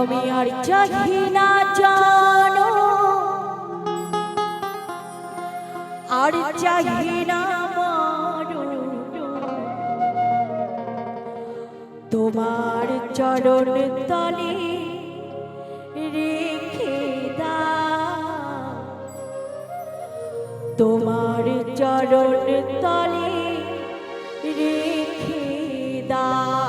আমি আর চাহি না জানো, আর চাহি না মরণ, তোমার চরণ তলে রেখে দাও, তোমার চরণ তলে রেখে দাও।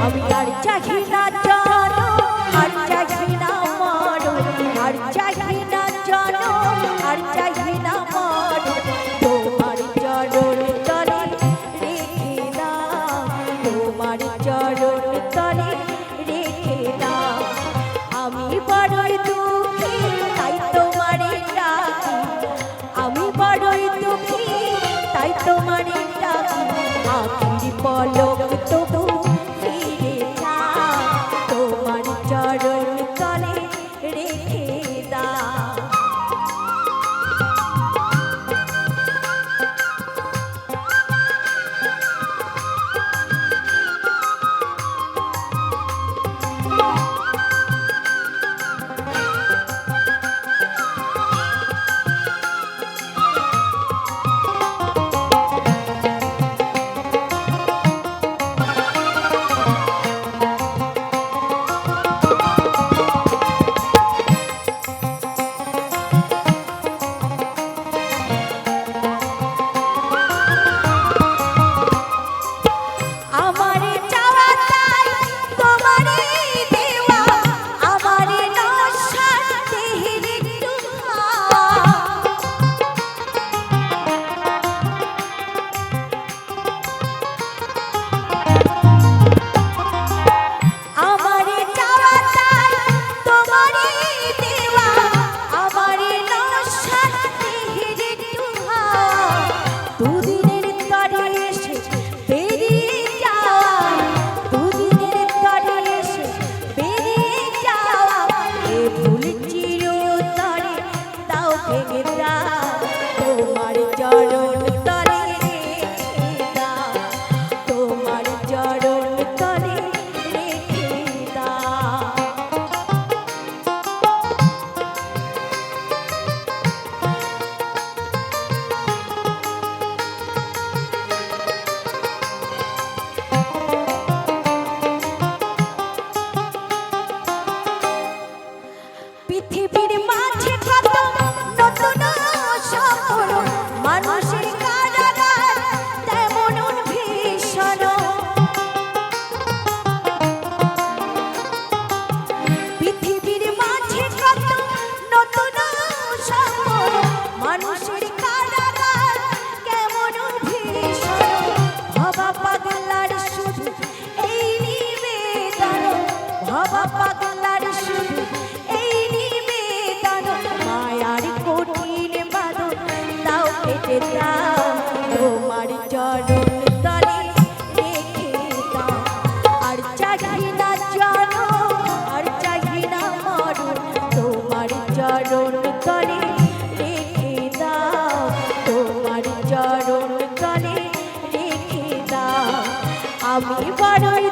আমি আর চাহি না জানো, আর চাহি না মরণ, আর চাহি না জানো, আর চাহি না মরণ, তোমার চরণ তলে রেখে দাও, তোমার চরণ তলে রেখে দাও। আমি বড়ই দুঃখী তাই তোমারে ডাকি, আমি বড়ই দুঃখী তাই তোমারে ডাকি, আখির পলক তবু ফিরে যাও, তোমার চরণ তলে রেখে দাও। তোমার চরণ তলে রেখে দাও, তোমার চরণ তলে রেখে দাও। পৃথিবীর মাঝে কত নতুন শহর, মানুষের কারাগার তেমন ভীষণ। পৃথিবীর মাঝে কত নতুন শহর, মানুষের কারাগার কেমন ভীষণ। ভবা পাগলার শুধু এই নিবেদন, ভবা পাগলার শুধু এই নিবেদন, মায়ার কঠিন বাঁধন দাও কেটে দাও, তোমার চরণ তলে রেখে দাও। আর চাহি না জানো, আর চাহি না মরণ, তোমার চরণ তলে রেখে দাও, তোমার চরণ তলে রেখে দাও। আমি বড়ই